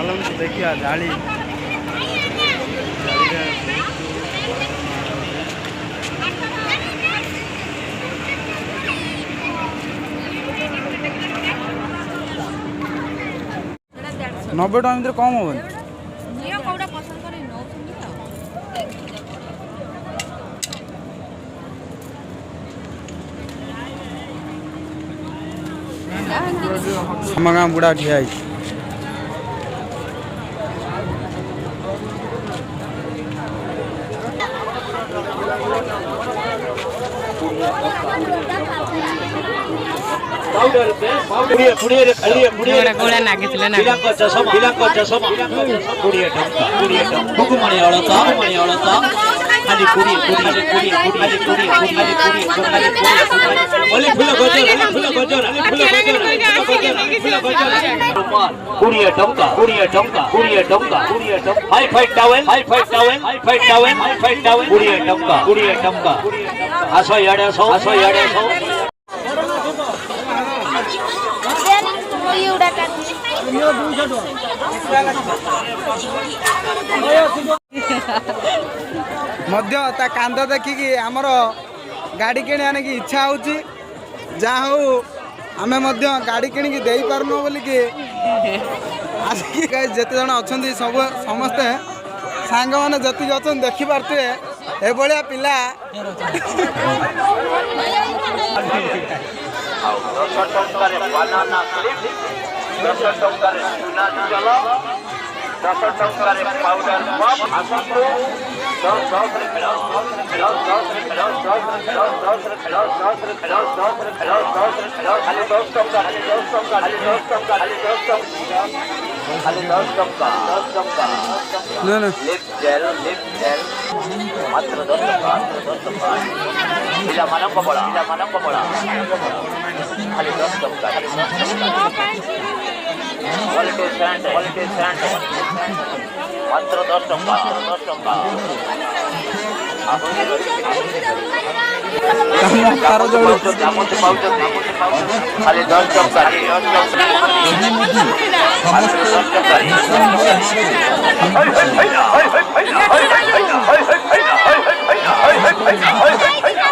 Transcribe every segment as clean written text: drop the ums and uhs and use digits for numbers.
चलते देखिए जाली नब्बे टाइम भर कम हम आम गाँ बुढ़ा ठिया कांद देखिकी आमर गाड़ी किणी आने की इच्छा होची जहाँ हो आम गाड़ी किणी दे पारनु बोलिकी आसिक जिते जन अच्छा सब समस्ते सांग मैंने जी अच्छा देखिपे ए भाया पिला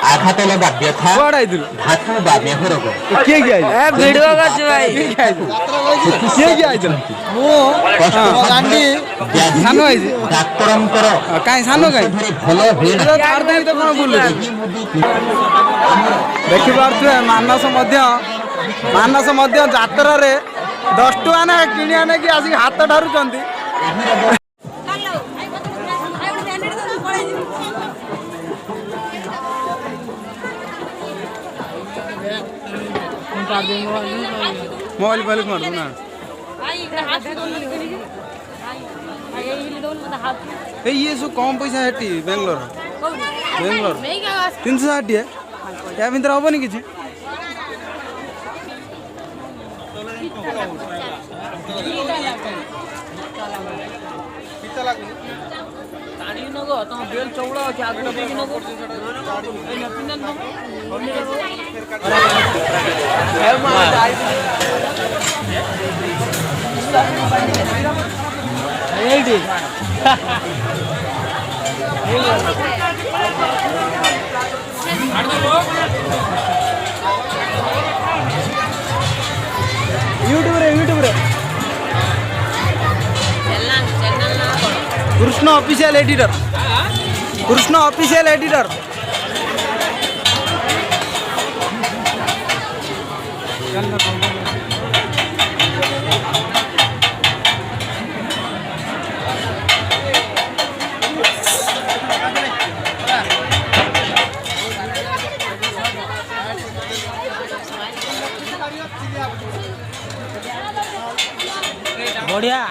आघात बाध्य था धातु बाध्य हो रोग किए गया ए वीडियो का भाई किए गया मो गांडी सानो है डाक्टरंकर काई सानो काई भलो भेड़ चार दिन तो कोन बोलु देखि पारथु मानस मध्य जात्रा रे 10 टका ना किनि आने की आसी हाथ ठारु चंदी मोबाइल पहले मार दो ना ये सो कम पैसा हेटी बेंगलोर 360 है या भितर हेनी कि बेल चौड़ा यूट्यूब रे कृष्ण ऑफिशियल एडिटर बढ़िया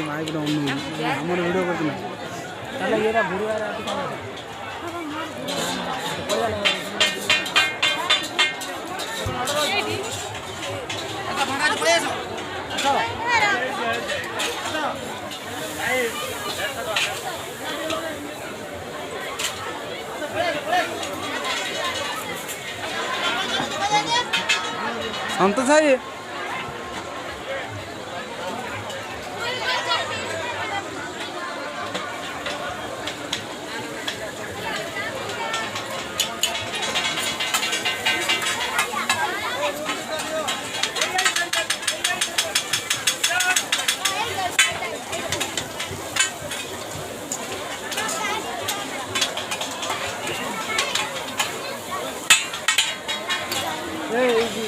माइक हमारे वीडियो करते ସନ୍ତୋଷ ଭାଇ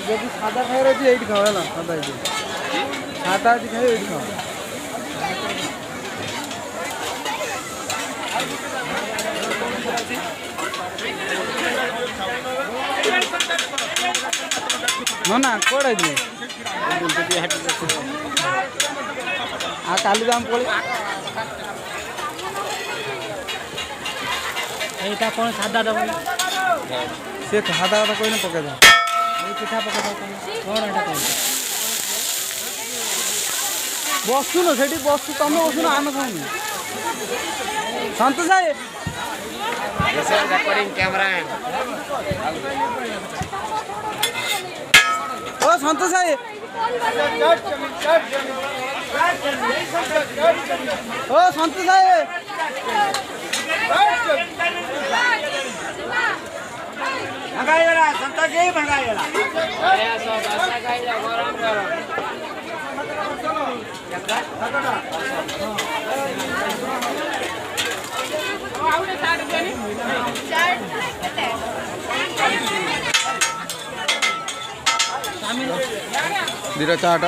ଯଦି ସାଧା ଖାଇବାର ଅଛି ଏଇଠି ଖାଅ ହେଲା ସାଧା ଅଛି ସାଧା ଅଛି ଖାଇ ଏଇଠି ଖାଅ ନା କୁଆଡ଼େ ହେଇଥିଲେ ଆଉ କାଲି ତ ଆମେ ପଳେଇ এইটা কোন সাদা দেব ସେ ସାଧା କଥା କହିଲେ ପକେଇଦବା এই পিঠা পকা দাও কোন এটা কোন ବସୁନ ସେଠି ବସୁ ତମେ ବସୁନ ଆମେ ଖାଉନି ସନ୍ତୋଷ ଭାଇ ଓ ସନ୍ତୋଷ ଭାଇ ଓ ସନ୍ତୋଷ ଭାଇ ଦିଟା ଚାଟ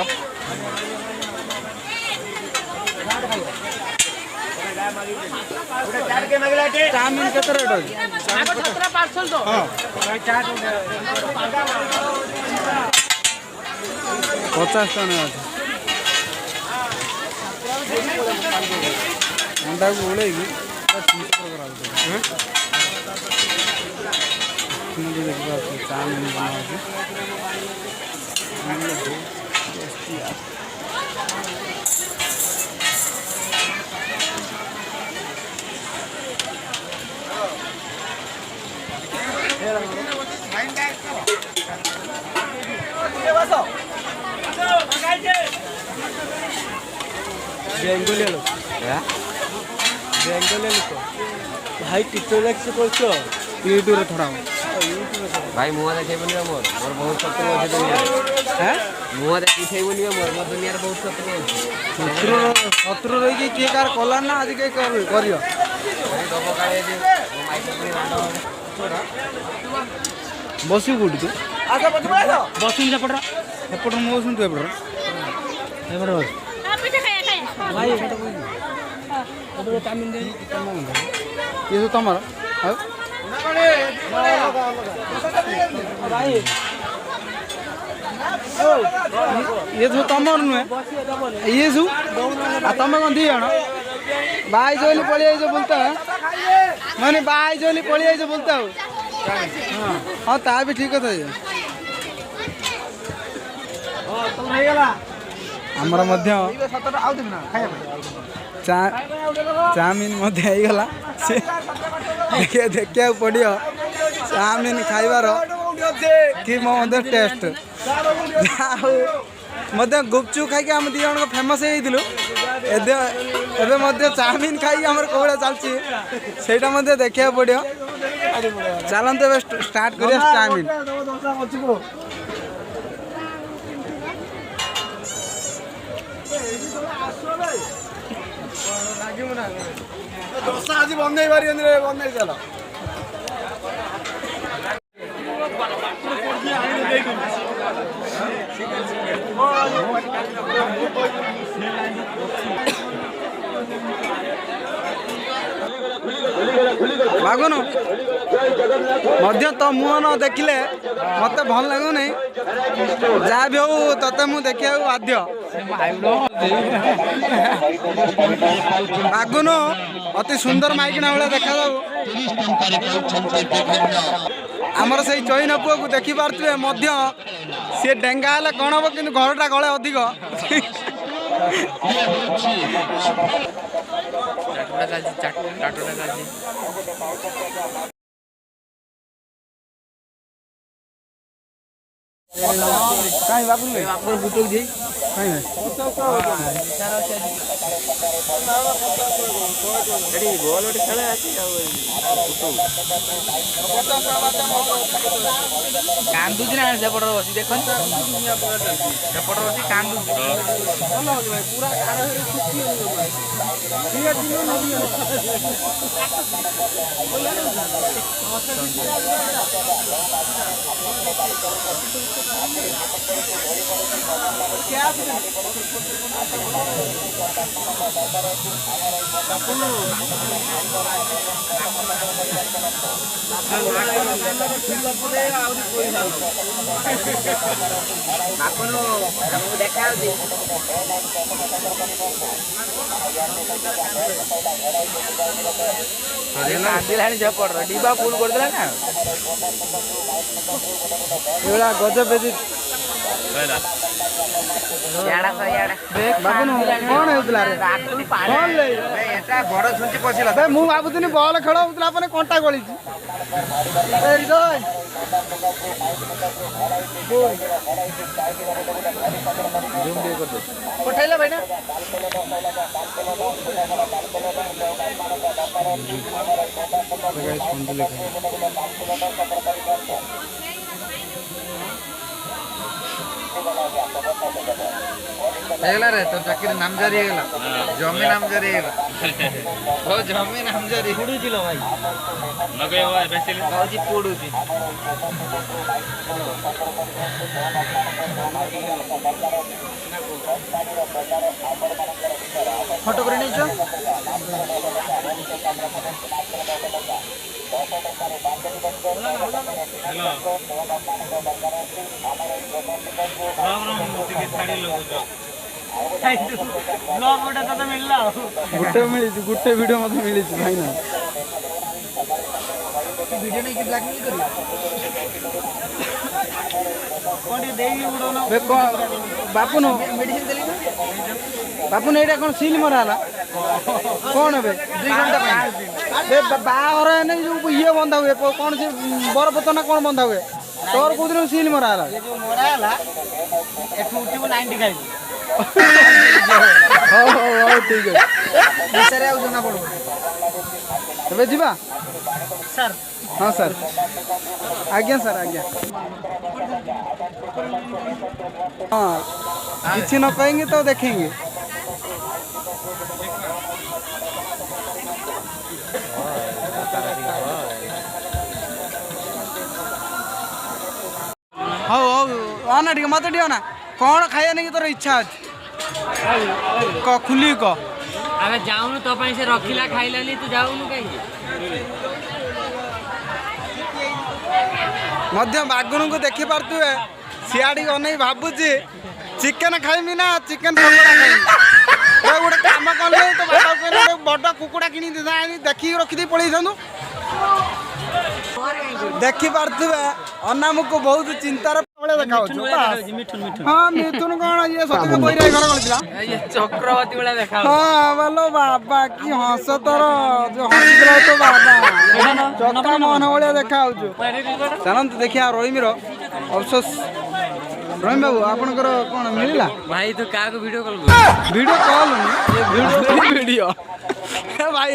ଚାଉମିନ କେତେ ରେଟ୍ ଅଛି 50 ଟଙ୍କା ଅଛି ଅଣ୍ଡାକୁ ଓଳେଇକି ଦେଖିପାରୁଛୁ ଚାଉମିନ ବନାଉଛି ବେଙ୍ଗଲିଆ ଲୋକ ବେଙ୍ଗଲିଆ ଲୋକ ଭାଇ ଟିଚର ଦେଖି କରୁଛ ୟୁଟ୍ୟୁବରେ ଥଡ଼ା ଭାଇ ମୁହଁ ଦେଖେଇବନି ମୋର ମୋର ବହୁତ ଶତ୍ରୁ ଅଛି ଦୁନିଆରେ ମୁହଁ ଦେଖେଇବନି ମୋର ମୋର ଦୁନିଆରେ ବହୁତ ଶତ୍ରୁ ଅଛି ଶତ୍ରୁ ରହିକି କିଏ କାହାର କଲାନି ନା ଆଜି କିଏ କରିବ ଦବ କାଳେ ବସିବୁ କୋଉଠି ତୁ বসুন সেপটরা ଏପଟରେ ମୁଁ ବସୁନି ତୁ ଏପଟରେ এবারে বস ভাই এটা তো কই এটা চাউমিন দেই ଇଏ ସବୁ ତମର ଆଉ ভাই ଇଏ ସବୁ ତମର ନୁହେଁ ଇଏ ସବୁ ଆଉ ତମେ କ'ଣ ଦି ଜଣ ବାହା ହେଇଛ ବୋଲି ପଳେଇ ଯାଇଛ ବୁଲତା ମାନେ ବାହା ହେଇଛ ବୋଲି ପଳେଇ ଯାଇଛ ବୁଲତା ଆଉ ହଁ ତା ବି ଠିକ୍ କଥା ଯେ ଆମର ମଧ୍ୟ ଚାଉମିନ ମଧ୍ୟ ହେଇଗଲା ସେ ଦେଖିବାକୁ ପଡ଼ିବ ଚାଉମିନ ଖାଇବାର କି ମଧ୍ୟ ଟେଷ୍ଟ ଆଉ ମଧ୍ୟ ଗୁପଚୁପ ଖାଇକି ଆମେ ଦୁଇ ଜଣଙ୍କ ଫେମସ୍ ହେଇଯାଇଥିଲୁ ଏବେ ମଧ୍ୟ ଚାଉମିନ ଖାଇକି ଆମର କୋଉଭଳିଆ ଚାଲିଛି ସେଇଟା ମଧ୍ୟ ଦେଖିବାକୁ ପଡ଼ିବ ଚାଲନ୍ତୁ ଏବେ ଷ୍ଟାର୍ଟ କରିବା ଚାଉମିନ ଦୋସା ଆଜି ବନେଇ ପାରିବେନି ରେ ବନେଇ ଚାଲ ଲାଗୁନୁ ମଧ୍ୟ ତ ମୁହଁ ନ ଦେଖିଲେ ମତେ ଭଲ ଲାଗୁନି ଯାହା ବି ହଉ ତତେ ମୁଁ ଦେଖିବାକୁ ବାଧ୍ୟ ଲାଗୁନୁ ଅତି ସୁନ୍ଦର ମାଇକିନା ଭଳିଆ ଦେଖାଯାଉ ଆମର ସେଇ ଚଇନ ପୁଅକୁ ଦେଖିପାରୁଥିବେ ମଧ୍ୟ ସିଏ ଡେଙ୍ଗା ହେଲେ କ'ଣ ହବ କିନ୍ତୁ ଘରଟା ଗଳେ ଅଧିକ କାଇଁ ବାବୁଲ ଭାଇ ଆପଣ ବୁଟକୁ ଯାଇ କାଇଁ ଭାଇ ଏଠି ବଲ୍ ଗୋଟେ ଖେଳ ଅଛି ଆଉ କାନ୍ଦୁଛି ନା ସେପଟରେ ବସି ଦେଖନି ସେପଟରେ ବସି କାନ୍ଦୁଛି ପୁରା ଦେଖାଯାଉଛି କାନ୍ଦିଲାଣି ସେପଟର ଡିବା ଫୁଲ କରିଦେଲା ନା ଏଇଭଳିଆ ଗଜବେଦି ବାବୁନୁ କଣ ହେଉଥିଲା ରେ ବଡ ଛୁଞ୍ଚି ପଶିଲା ବେ ମୁଁ ଭାବୁଥିଲି ବଲ୍ ଖେଳ ହଉଥିଲା ମାନେ କଣ୍ଟା ଗଳିଛି ପଠେଇଲା ଭାଇନା ହେଇଗଲା ରେ ତୋ ଚାକିରି ନାମଜାରି ହେଇଗଲା ଜମି ନାମଜାରି ହେଇଗଲା ଓ ଜମି ନାମଜାରି ପଡୁଛି ଲୋ ଭାଇ ଲଗେଇବ ବେଶୀ ହଉଛି ପଡୁଛି ଫଟୋ କରି ନେଇଛ ଗୋଟେ ମିଳିଛି ଗୋଟେ ଭିଡ଼ିଓ ମତେ ମିଳିଛି ଭାଇନା ଭିଡିଓ ନେଇକି ବ୍ଲାକମେଲ କରିବ ବାପୁନ ମେଡିସିନ ଦେଲି ବାପୁନ ଏଇଟା କ'ଣ ସିଲ୍ ମରା ହେଲା କ'ଣ ଏବେ 2 ଘଣ୍ଟା ପାଇଁ ବାହାଘର ହେଲେ ଯୋଉ ଇଏ ବନ୍ଧା ହୁଏ କ'ଣ ସେ ବରପତ୍ର ନା କ'ଣ ବନ୍ଧା ହୁଏ ତୋର କୋଉଦିନ ସିଲ୍ ମରା ହେଲା ଯୋଉ ମରା ହେଲା ଏଠୁ ଉଠିବ 95 ହଉ ହଉ ହଉ ଠିକ୍ ଅଛି ବିଷୟରେ ଆଉ ଜଣା ପଡିବ ଏବେ ଯିବା ସାର୍ हाँ सर आज्ञा सर आज्ञा हाँ किसी न पाएंगे तो देखेंगे हौ हौ ना ठीक मत दियो ना कौन खाया नहीं तोर इच्छा अच्छी क खुली क आगे जाऊनु तो ପାଇଁ ସେ ରଖିଲା ଖାଇଲାନି ତୁ ଯାଉनु କାହିଁକି मध्य बागुन को देखी पारे सियाड़ी अनै भावुची चिकेन खाइमी ना चिकेन पकोड़ा खाइमी गोटे कम कले तो बाबा कहले बड़ कुकुड़ा कि देखी रखी पलि देखी पारे अनाम को बहुत चिंतार देखा हाँ मिथुन कौन ये सत्य बहिरा घर गला चक्रवर्ती वाला देखा हाँ बोलो बाबा की हंस तोर जो हंसला तो बाबा चक्का मोहन भाया देखा चलते देखिए रहीमीर अफसोस रहीम बाबू आपणकर कौन मिलला भाई तो क्या video call video call video भाई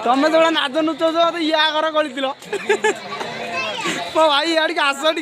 तुम जो नाच नुच ये घर गली मो भाई यार आस टे